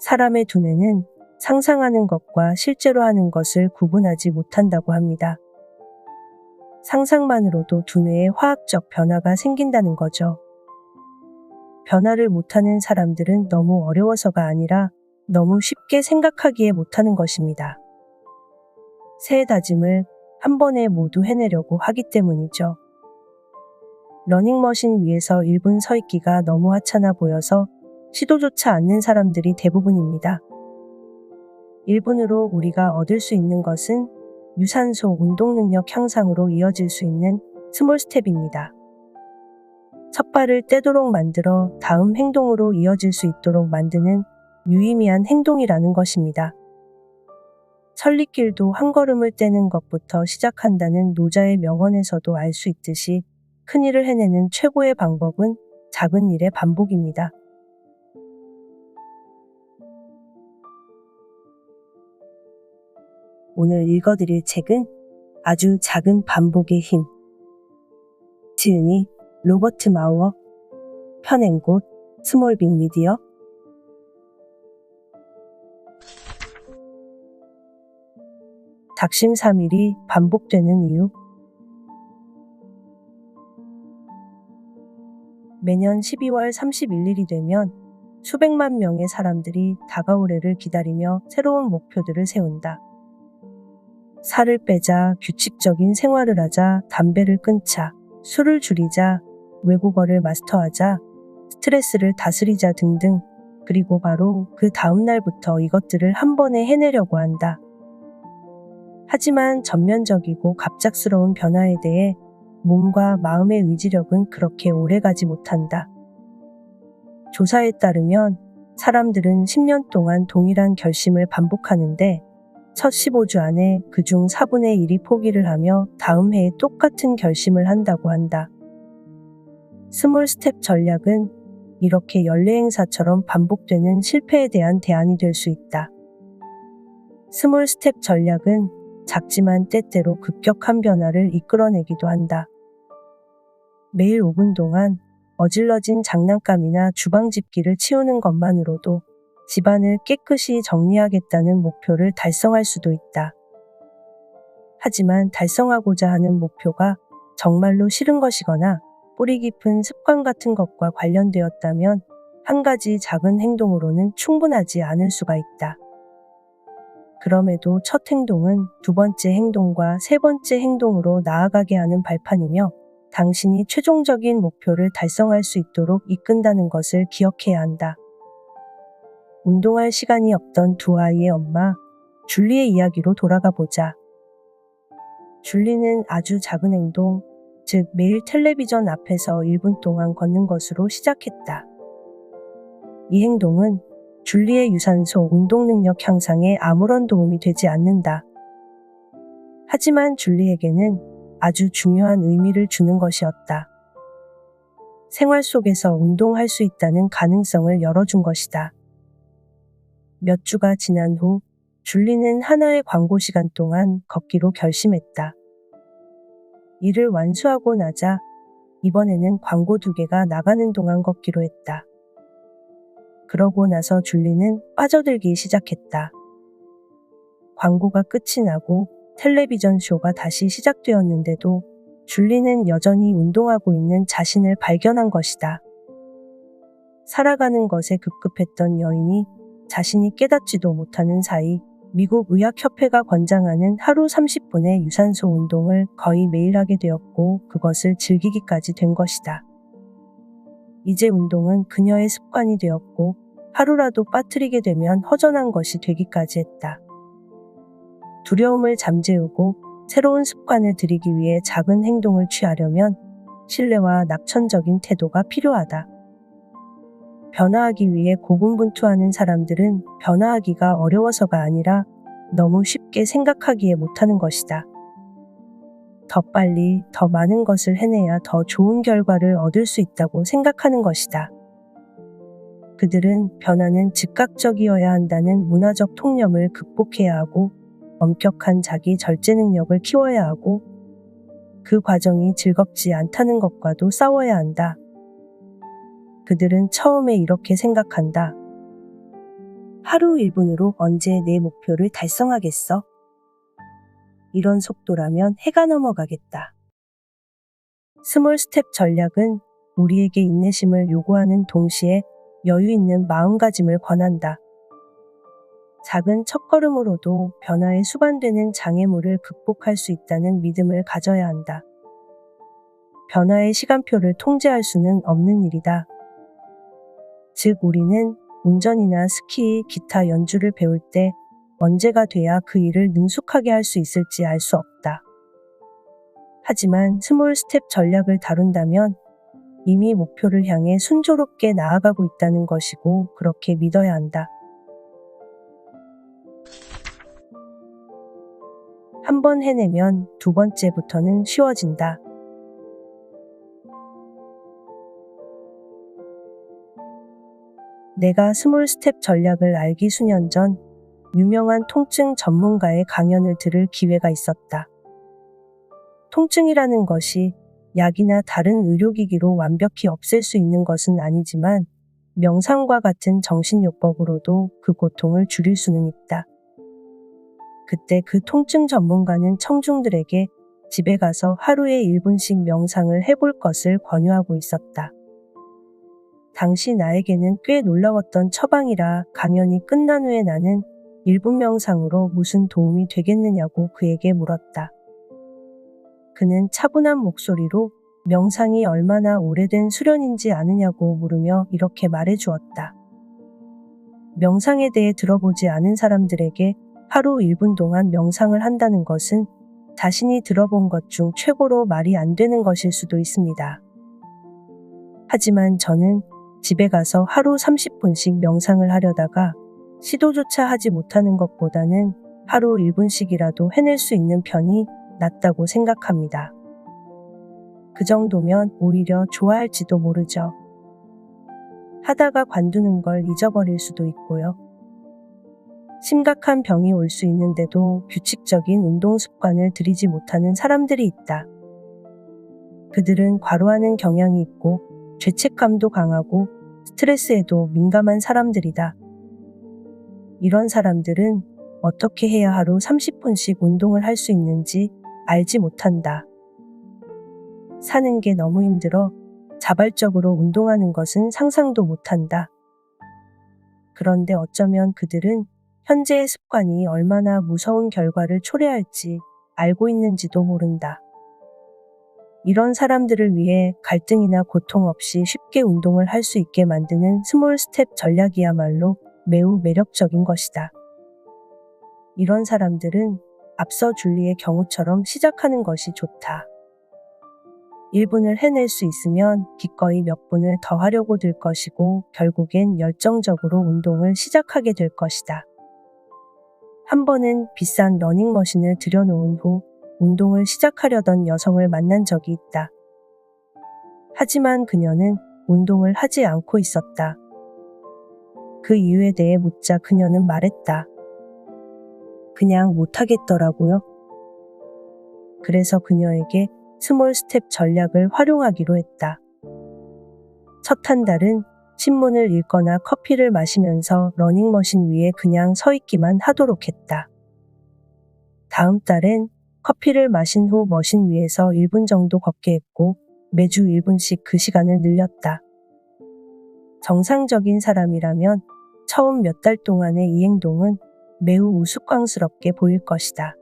사람의 두뇌는 상상하는 것과 실제로 하는 것을 구분하지 못한다고 합니다. 상상만으로도 두뇌에 화학적 변화가 생긴다는 거죠. 변화를 못하는 사람들은 너무 어려워서가 아니라 너무 쉽게 생각하기에 못하는 것입니다. 새 다짐을 한 번에 모두 해내려고 하기 때문이죠. 러닝머신 위에서 1분 서 있기가 너무 하찮아 보여서 시도조차 않는 사람들이 대부분입니다. 1분으로 우리가 얻을 수 있는 것은 유산소 운동 능력 향상으로 이어질 수 있는 스몰 스텝입니다. 첫 발을 떼도록 만들어 다음 행동으로 이어질 수 있도록 만드는 유의미한 행동이라는 것입니다. 천리길도 한 걸음을 떼는 것부터 시작한다는 노자의 명언에서도 알 수 있듯이 큰일을 해내는 최고의 방법은 작은 일의 반복입니다. 오늘 읽어드릴 책은 아주 작은 반복의 힘. 지은이 로버트 마우어, 펴낸 곳 스몰 빅 미디어. 작심삼일이 반복되는 이유. 매년 12월 31일이 되면 수백만 명의 사람들이 다가올 해를 기다리며 새로운 목표들을 세운다. 살을 빼자, 규칙적인 생활을 하자, 담배를 끊자, 술을 줄이자, 외국어를 마스터하자, 스트레스를 다스리자 등등. 그리고 바로 그 다음 날부터 이것들을 한 번에 해내려고 한다. 하지만 전면적이고 갑작스러운 변화에 대해 몸과 마음의 의지력은 그렇게 오래가지 못한다. 조사에 따르면 사람들은 10년 동안 동일한 결심을 반복하는데 첫 15주 안에 그중 4분의 1이 포기를 하며 다음 해에 똑같은 결심을 한다고 한다. 스몰 스텝 전략은 이렇게 연례 행사처럼 반복되는 실패에 대한 대안이 될 수 있다. 스몰 스텝 전략은 작지만 때때로 급격한 변화를 이끌어내기도 한다. 매일 5분 동안 어질러진 장난감이나 주방 집기를 치우는 것만으로도 집안을 깨끗이 정리하겠다는 목표를 달성할 수도 있다. 하지만 달성하고자 하는 목표가 정말로 싫은 것이거나 뿌리 깊은 습관 같은 것과 관련되었다면 한 가지 작은 행동으로는 충분하지 않을 수가 있다. 그럼에도 첫 행동은 두 번째 행동과 세 번째 행동으로 나아가게 하는 발판이며 당신이 최종적인 목표를 달성할 수 있도록 이끈다는 것을 기억해야 한다. 운동할 시간이 없던 두 아이의 엄마, 줄리의 이야기로 돌아가 보자. 줄리는 아주 작은 행동, 즉 매일 텔레비전 앞에서 1분 동안 걷는 것으로 시작했다. 이 행동은 줄리의 유산소 운동 능력 향상에 아무런 도움이 되지 않는다. 하지만 줄리에게는 아주 중요한 의미를 주는 것이었다. 생활 속에서 운동할 수 있다는 가능성을 열어준 것이다. 몇 주가 지난 후 줄리는 하나의 광고 시간 동안 걷기로 결심했다. 이를 완수하고 나자 이번에는 광고 2개가 나가는 동안 걷기로 했다. 그러고 나서 줄리는 빠져들기 시작했다. 광고가 끝이 나고 텔레비전 쇼가 다시 시작되었는데도 줄리는 여전히 운동하고 있는 자신을 발견한 것이다. 살아가는 것에 급급했던 여인이 자신이 깨닫지도 못하는 사이 미국 의학협회가 권장하는 하루 30분의 유산소 운동을 거의 매일 하게 되었고 그것을 즐기기까지 된 것이다. 이제 운동은 그녀의 습관이 되었고 하루라도 빠뜨리게 되면 허전한 것이 되기까지 했다. 두려움을 잠재우고 새로운 습관을 들이기 위해 작은 행동을 취하려면 신뢰와 낙천적인 태도가 필요하다. 변화하기 위해 고군분투하는 사람들은 변화하기가 어려워서가 아니라 너무 쉽게 생각하기에 못하는 것이다. 더 빨리, 더 많은 것을 해내야 더 좋은 결과를 얻을 수 있다고 생각하는 것이다. 그들은 변화는 즉각적이어야 한다는 문화적 통념을 극복해야 하고 엄격한 자기 절제 능력을 키워야 하고 그 과정이 즐겁지 않다는 것과도 싸워야 한다. 그들은 처음에 이렇게 생각한다. 하루 1분으로 언제 내 목표를 달성하겠어? 이런 속도라면 해가 넘어가겠다. 스몰 스텝 전략은 우리에게 인내심을 요구하는 동시에 여유 있는 마음가짐을 권한다. 작은 첫걸음으로도 변화에 수반되는 장애물을 극복할 수 있다는 믿음을 가져야 한다. 변화의 시간표를 통제할 수는 없는 일이다. 즉 우리는 운전이나 스키, 기타 연주를 배울 때 언제가 돼야 그 일을 능숙하게 할 수 있을지 알 수 없다. 하지만 스몰 스텝 전략을 다룬다면 이미 목표를 향해 순조롭게 나아가고 있다는 것이고 그렇게 믿어야 한다. 한 번 해내면 두 번째부터는 쉬워진다. 내가 스몰 스텝 전략을 알기 수년 전 유명한 통증 전문가의 강연을 들을 기회가 있었다. 통증이라는 것이 약이나 다른 의료기기로 완벽히 없앨 수 있는 것은 아니지만 명상과 같은 정신요법으로도 그 고통을 줄일 수는 있다. 그때 그 통증 전문가는 청중들에게 집에 가서 하루에 1분씩 명상을 해볼 것을 권유하고 있었다. 당시 나에게는 꽤 놀라웠던 처방이라 강연이 끝난 후에 나는 1분 명상으로 무슨 도움이 되겠느냐고 그에게 물었다. 그는 차분한 목소리로 명상이 얼마나 오래된 수련인지 아느냐고 물으며 이렇게 말해주었다. 명상에 대해 들어보지 않은 사람들에게 하루 1분 동안 명상을 한다는 것은 자신이 들어본 것 중 최고로 말이 안 되는 것일 수도 있습니다. 하지만 저는 집에 가서 하루 30분씩 명상을 하려다가 시도조차 하지 못하는 것보다는 하루 1분씩이라도 해낼 수 있는 편이 낫다고 생각합니다. 그 정도면 오히려 좋아할지도 모르죠. 하다가 관두는 걸 잊어버릴 수도 있고요. 심각한 병이 올 수 있는데도 규칙적인 운동 습관을 들이지 못하는 사람들이 있다. 그들은 과로하는 경향이 있고 죄책감도 강하고 스트레스에도 민감한 사람들이다. 이런 사람들은 어떻게 해야 하루 30분씩 운동을 할 수 있는지 알지 못한다. 사는 게 너무 힘들어 자발적으로 운동하는 것은 상상도 못한다. 그런데 어쩌면 그들은 현재의 습관이 얼마나 무서운 결과를 초래할지 알고 있는지도 모른다. 이런 사람들을 위해 갈등이나 고통 없이 쉽게 운동을 할 수 있게 만드는 스몰 스텝 전략이야말로 매우 매력적인 것이다. 이런 사람들은 앞서 줄리의 경우처럼 시작하는 것이 좋다. 1분을 해낼 수 있으면 기꺼이 몇 분을 더 하려고 들 것이고 결국엔 열정적으로 운동을 시작하게 될 것이다. 한 번은 비싼 러닝머신을 들여놓은 후 운동을 시작하려던 여성을 만난 적이 있다. 하지만 그녀는 운동을 하지 않고 있었다. 그 이유에 대해 묻자 그녀는 말했다. 그냥 못하겠더라고요. 그래서 그녀에게 스몰 스텝 전략을 활용하기로 했다. 첫 한 달은 신문을 읽거나 커피를 마시면서 러닝머신 위에 그냥 서 있기만 하도록 했다. 다음 달엔 커피를 마신 후 머신 위에서 1분 정도 걷게 했고 매주 1분씩 그 시간을 늘렸다. 정상적인 사람이라면 처음 몇 달 동안의 이 행동은 매우 우스꽝스럽게 보일 것이다.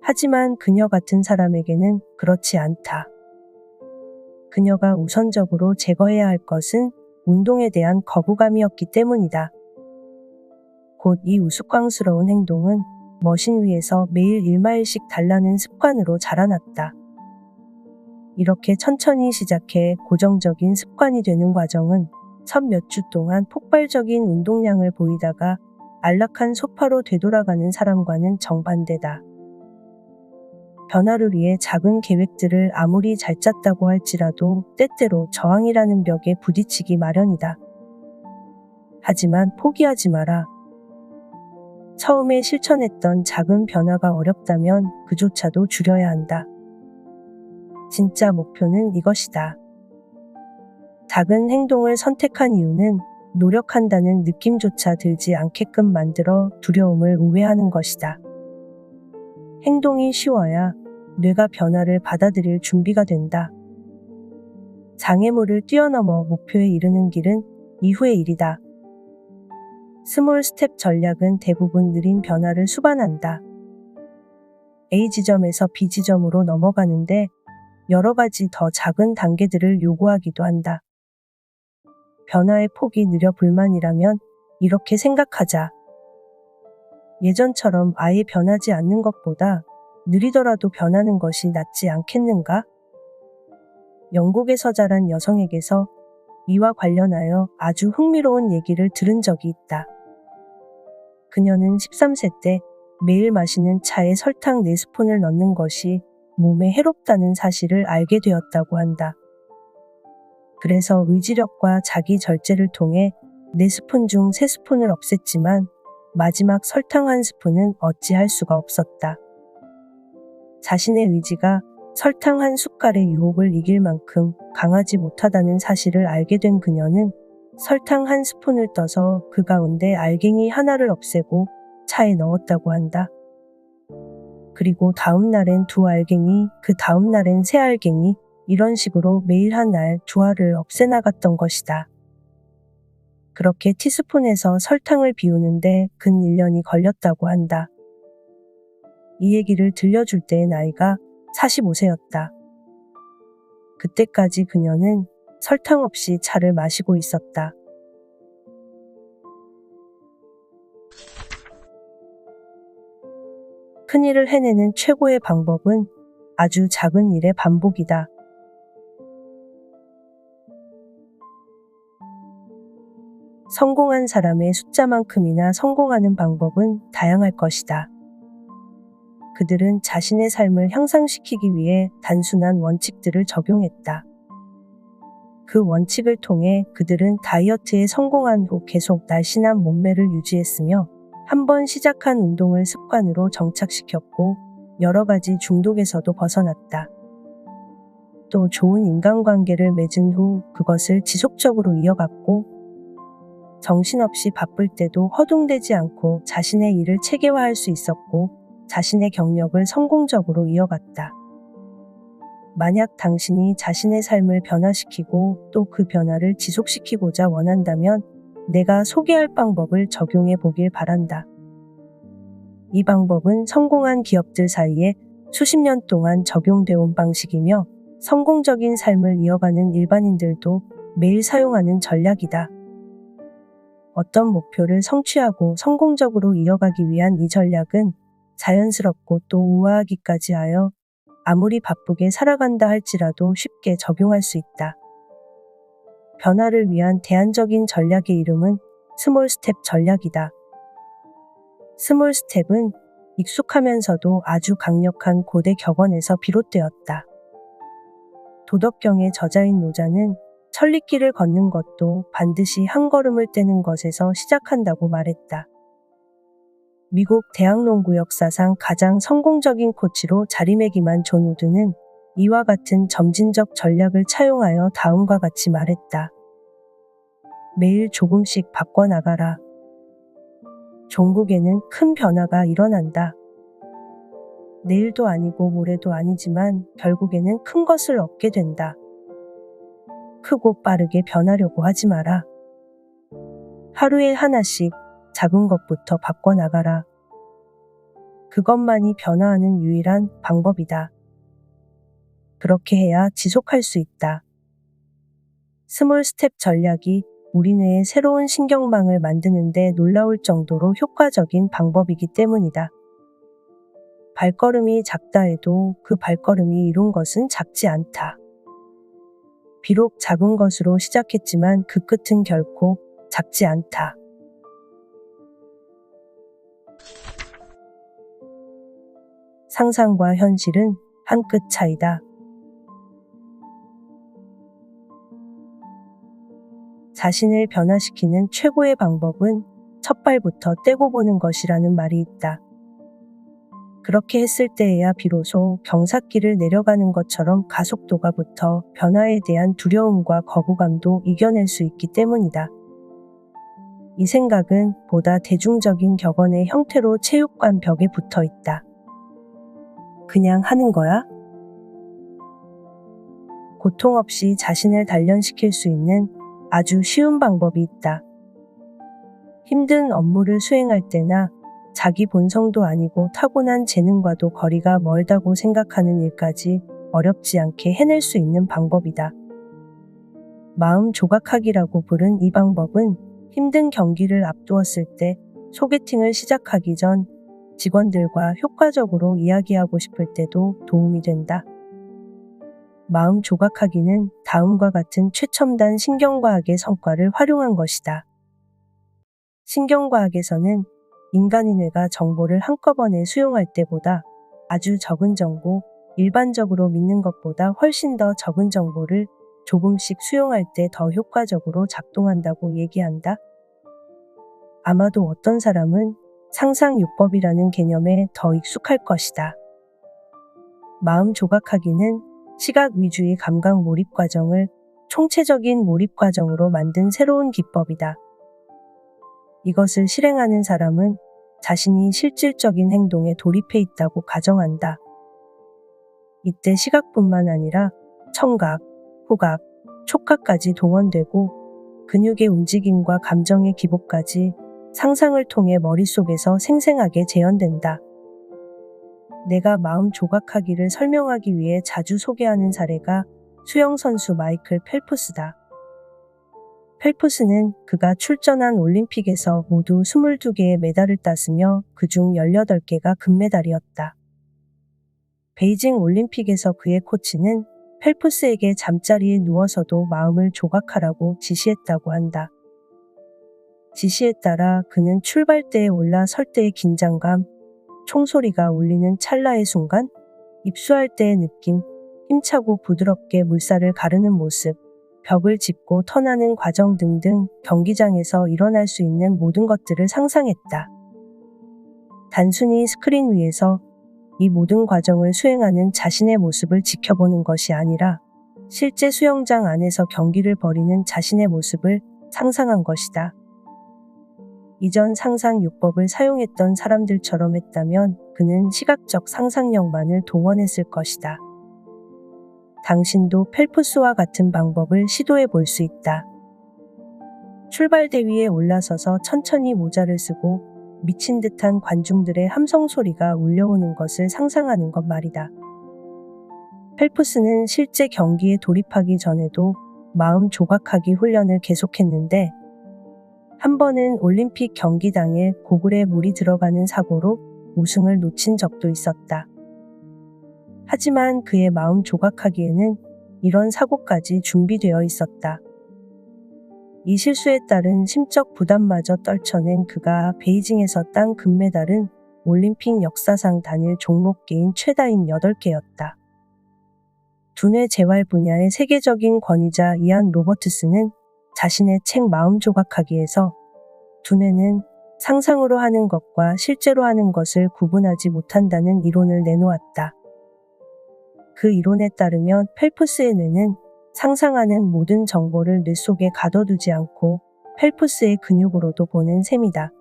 하지만 그녀 같은 사람에게는 그렇지 않다. 그녀가 우선적으로 제거해야 할 것은 운동에 대한 거부감이었기 때문이다. 곧 이 우스꽝스러운 행동은 머신 위에서 매일 1마일씩 달라는 습관으로 자라났다. 이렇게 천천히 시작해 고정적인 습관이 되는 과정은 첫 몇 주 동안 폭발적인 운동량을 보이다가 안락한 소파로 되돌아가는 사람과는 정반대다. 변화를 위해 작은 계획들을 아무리 잘 짰다고 할지라도 때때로 저항이라는 벽에 부딪히기 마련이다. 하지만 포기하지 마라. 처음에 실천했던 작은 변화가 어렵다면 그조차도 줄여야 한다. 진짜 목표는 이것이다. 작은 행동을 선택한 이유는 노력한다는 느낌조차 들지 않게끔 만들어 두려움을 우회하는 것이다. 행동이 쉬워야 뇌가 변화를 받아들일 준비가 된다. 장애물을 뛰어넘어 목표에 이르는 길은 이후의 일이다. 스몰 스텝 전략은 대부분 느린 변화를 수반한다. A 지점에서 B 지점으로 넘어가는데 여러 가지 더 작은 단계들을 요구하기도 한다. 변화의 폭이 느려 불만이라면 이렇게 생각하자. 예전처럼 아예 변하지 않는 것보다 느리더라도 변하는 것이 낫지 않겠는가? 영국에서 자란 여성에게서 이와 관련하여 아주 흥미로운 얘기를 들은 적이 있다. 그녀는 13세 때 매일 마시는 차에 설탕 4스푼을 넣는 것이 몸에 해롭다는 사실을 알게 되었다고 한다. 그래서 의지력과 자기 절제를 통해 4스푼 중 3스푼을 없앴지만 마지막 설탕 1스푼은 어찌할 수가 없었다. 자신의 의지가 설탕 1숟갈의 유혹을 이길 만큼 강하지 못하다는 사실을 알게 된 그녀는 설탕 1스푼을 떠서 그 가운데 알갱이 하나를 없애고 차에 넣었다고 한다. 그리고 다음 날엔 2알갱이, 그 다음 날엔 3알갱이, 이런 식으로 매일 한 알 2알을 없애나갔던 것이다. 그렇게 티스푼에서 설탕을 비우는데 근 1년이 걸렸다고 한다. 이 얘기를 들려줄 때의 나이가 45세였다. 그때까지 그녀는 설탕 없이 차를 마시고 있었다. 큰일을 해내는 최고의 방법은 아주 작은 일의 반복이다. 성공한 사람의 숫자만큼이나 성공하는 방법은 다양할 것이다. 그들은 자신의 삶을 향상시키기 위해 단순한 원칙들을 적용했다. 그 원칙을 통해 그들은 다이어트에 성공한 후 계속 날씬한 몸매를 유지했으며 한 번 시작한 운동을 습관으로 정착시켰고 여러 가지 중독에서도 벗어났다. 또 좋은 인간관계를 맺은 후 그것을 지속적으로 이어갔고 정신없이 바쁠 때도 허둥대지 않고 자신의 일을 체계화할 수 있었고 자신의 경력을 성공적으로 이어갔다. 만약 당신이 자신의 삶을 변화시키고 또 그 변화를 지속시키고자 원한다면 내가 소개할 방법을 적용해 보길 바란다. 이 방법은 성공한 기업들 사이에 수십 년 동안 적용되어 온 방식이며 성공적인 삶을 이어가는 일반인들도 매일 사용하는 전략이다. 어떤 목표를 성취하고 성공적으로 이어가기 위한 이 전략은 자연스럽고 또 우아하기까지 하여 아무리 바쁘게 살아간다 할지라도 쉽게 적용할 수 있다. 변화를 위한 대안적인 전략의 이름은 스몰 스텝 전략이다. 스몰 스텝은 익숙하면서도 아주 강력한 고대 격언에서 비롯되었다. 도덕경의 저자인 노자는 천리길을 걷는 것도 반드시 한 걸음을 떼는 것에서 시작한다고 말했다. 미국 대학농구 역사상 가장 성공적인 코치로 자리매김한 존 우드는 이와 같은 점진적 전략을 차용하여 다음과 같이 말했다. 매일 조금씩 바꿔나가라. 종국에는 큰 변화가 일어난다. 내일도 아니고 모레도 아니지만 결국에는 큰 것을 얻게 된다. 크고 빠르게 변하려고 하지 마라. 하루에 하나씩 작은 것부터 바꿔나가라. 그것만이 변화하는 유일한 방법이다. 그렇게 해야 지속할 수 있다. 스몰 스텝 전략이 우리 뇌의 새로운 신경망을 만드는데 놀라울 정도로 효과적인 방법이기 때문이다. 발걸음이 작다 해도 그 발걸음이 이룬 것은 작지 않다. 비록 작은 것으로 시작했지만 그 끝은 결코 작지 않다. 상상과 현실은 한 끗 차이다. 자신을 변화시키는 최고의 방법은 첫 발부터 떼고 보는 것이라는 말이 있다. 그렇게 했을 때에야 비로소 경사길을 내려가는 것처럼 가속도가 붙어 변화에 대한 두려움과 거부감도 이겨낼 수 있기 때문이다. 이 생각은 보다 대중적인 격언의 형태로 체육관 벽에 붙어 있다. 그냥 하는 거야? 고통 없이 자신을 단련시킬 수 있는 아주 쉬운 방법이 있다. 힘든 업무를 수행할 때나 자기 본성도 아니고 타고난 재능과도 거리가 멀다고 생각하는 일까지 어렵지 않게 해낼 수 있는 방법이다. 마음 조각하기라고 부른 이 방법은 힘든 경기를 앞두었을 때 소개팅을 시작하기 전 직원들과 효과적으로 이야기하고 싶을 때도 도움이 된다. 마음 조각하기는 다음과 같은 최첨단 신경과학의 성과를 활용한 것이다. 신경과학에서는 인간의 뇌가 정보를 한꺼번에 수용할 때보다 아주 적은 정보, 일반적으로 믿는 것보다 훨씬 더 적은 정보를 조금씩 수용할 때 더 효과적으로 작동한다고 얘기한다. 아마도 어떤 사람은 상상요법이라는 개념에 더 익숙할 것이다. 마음 조각하기는 시각 위주의 감각 몰입 과정을 총체적인 몰입 과정으로 만든 새로운 기법이다. 이것을 실행하는 사람은 자신이 실질적인 행동에 돌입해 있다고 가정한다. 이때 시각뿐만 아니라 청각, 후각, 촉각까지 동원되고 근육의 움직임과 감정의 기복까지 상상을 통해 머릿속에서 생생하게 재현된다. 내가 마음 조각하기를 설명하기 위해 자주 소개하는 사례가 수영선수 마이클 펠프스다. 펠프스는 그가 출전한 올림픽에서 모두 22개의 메달을 땄으며 그중 18개가 금메달이었다. 베이징 올림픽에서 그의 코치는 펠프스에게 잠자리에 누워서도 마음을 조각하라고 지시했다고 한다. 지시에 따라 그는 출발대에 올라설 때의 긴장감, 총소리가 울리는 찰나의 순간, 입수할 때의 느낌, 힘차고 부드럽게 물살을 가르는 모습, 벽을 짚고 턴하는 과정 등등 경기장에서 일어날 수 있는 모든 것들을 상상했다. 단순히 스크린 위에서 이 모든 과정을 수행하는 자신의 모습을 지켜보는 것이 아니라 실제 수영장 안에서 경기를 벌이는 자신의 모습을 상상한 것이다. 이전 상상요법을 사용했던 사람들처럼 했다면 그는 시각적 상상력만을 동원했을 것이다. 당신도 펠프스와 같은 방법을 시도해 볼 수 있다. 출발대 위에 올라서서 천천히 모자를 쓰고 미친 듯한 관중들의 함성 소리가 울려오는 것을 상상하는 것 말이다. 펠프스는 실제 경기에 돌입하기 전에도 마음 조각하기 훈련을 계속했는데 한 번은 올림픽 경기 당일 고글에 물이 들어가는 사고로 우승을 놓친 적도 있었다. 하지만 그의 마음 조각하기에는 이런 사고까지 준비되어 있었다. 이 실수에 따른 심적 부담마저 떨쳐낸 그가 베이징에서 딴 금메달은 올림픽 역사상 단일 종목계인 최다인 8개였다. 두뇌 재활 분야의 세계적인 권위자 이안 로버트스는 자신의 책 마음 조각하기에서 두뇌는 상상으로 하는 것과 실제로 하는 것을 구분하지 못한다는 이론을 내놓았다. 그 이론에 따르면 펠프스의 뇌는 상상하는 모든 정보를 뇌 속에 가둬두지 않고 펠프스의 근육으로도 보는 셈이다.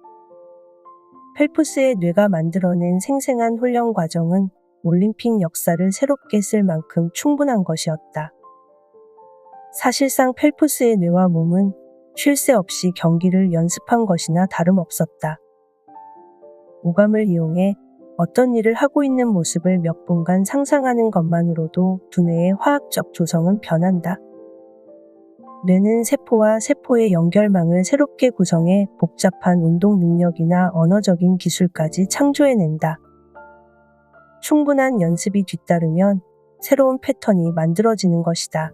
펠프스의 뇌가 만들어낸 생생한 훈련 과정은 올림픽 역사를 새롭게 쓸 만큼 충분한 것이었다. 사실상 펠프스의 뇌와 몸은 쉴 새 없이 경기를 연습한 것이나 다름없었다. 오감을 이용해 어떤 일을 하고 있는 모습을 몇 분간 상상하는 것만으로도 두뇌의 화학적 조성은 변한다. 뇌는 세포와 세포의 연결망을 새롭게 구성해 복잡한 운동 능력이나 언어적인 기술까지 창조해낸다. 충분한 연습이 뒤따르면 새로운 패턴이 만들어지는 것이다.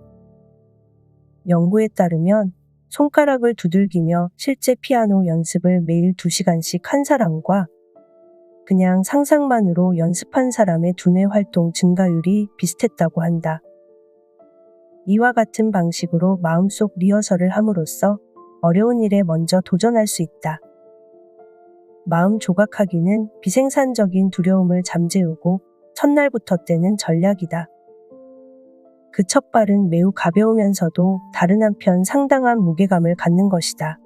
연구에 따르면 손가락을 두들기며 실제 피아노 연습을 매일 2시간씩 한 사람과 그냥 상상만으로 연습한 사람의 두뇌 활동 증가율이 비슷했다고 한다. 이와 같은 방식으로 마음속 리허설을 함으로써 어려운 일에 먼저 도전할 수 있다. 마음 조각하기는 비생산적인 두려움을 잠재우고 첫날부터 떼는 전략이다. 그 첫 발은 매우 가벼우면서도 다른 한편 상당한 무게감을 갖는 것이다.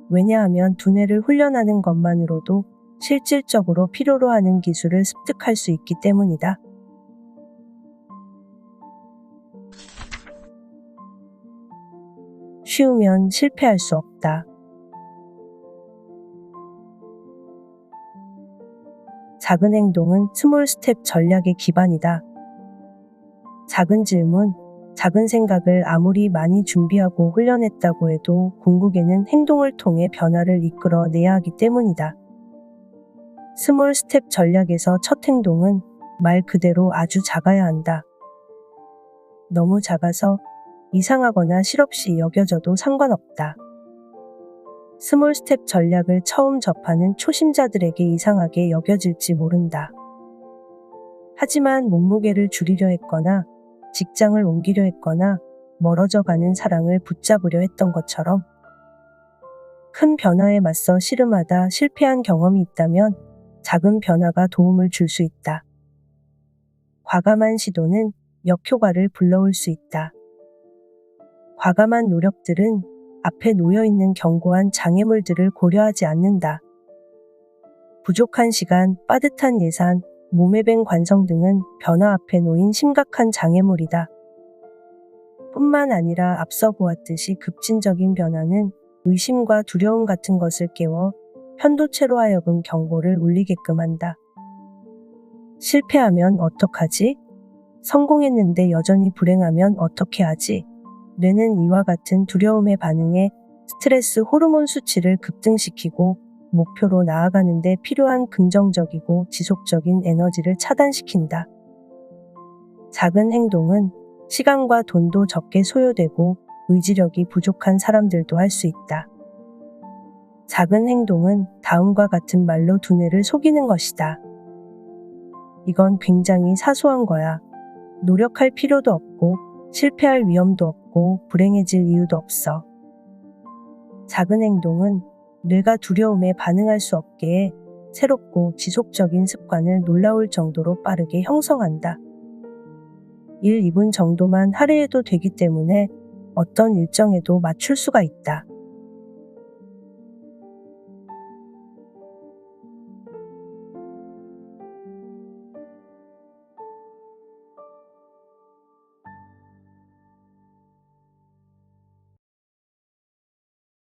왜냐하면 두뇌를 훈련하는 것만으로도 실질적으로 필요로 하는 기술을 습득할 수 있기 때문이다. 쉬우면 실패할 수 없다. 작은 행동은 스몰 스텝 전략의 기반이다. 작은 질문, 작은 생각을 아무리 많이 준비하고 훈련했다고 해도 궁극에는 행동을 통해 변화를 이끌어내야 하기 때문이다. 스몰 스텝 전략에서 첫 행동은 말 그대로 아주 작아야 한다. 너무 작아서 이상하거나 실없이 여겨져도 상관없다. 스몰 스텝 전략을 처음 접하는 초심자들에게 이상하게 여겨질지 모른다. 하지만 몸무게를 줄이려 했거나 직장을 옮기려 했거나 멀어져 가는 사랑을 붙잡으려 했던 것처럼 큰 변화에 맞서 씨름하다 실패한 경험이 있다면 작은 변화가 도움을 줄 수 있다. 과감한 시도는 역효과를 불러올 수 있다. 과감한 노력들은 앞에 놓여있는 견고한 장애물들을 고려하지 않는다. 부족한 시간, 빠듯한 예산, 몸에 밴 관성 등은 변화 앞에 놓인 심각한 장애물이다. 뿐만 아니라 앞서 보았듯이 급진적인 변화는 의심과 두려움 같은 것을 깨워 편도체로 하여금 경고를 울리게끔 한다. 실패하면 어떡하지? 성공했는데 여전히 불행하면 어떻게 하지? 뇌는 이와 같은 두려움에 반응해 스트레스 호르몬 수치를 급등시키고 목표로 나아가는 데 필요한 긍정적이고 지속적인 에너지를 차단시킨다. 작은 행동은 시간과 돈도 적게 소요되고 의지력이 부족한 사람들도 할 수 있다. 작은 행동은 다음과 같은 말로 두뇌를 속이는 것이다. 이건 굉장히 사소한 거야. 노력할 필요도 없고 실패할 위험도 없고 불행해질 이유도 없어. 작은 행동은 뇌가 두려움에 반응할 수 없게 해 새롭고 지속적인 습관을 놀라울 정도로 빠르게 형성한다. 1, 2분 정도만 할애해도 되기 때문에 어떤 일정에도 맞출 수가 있다.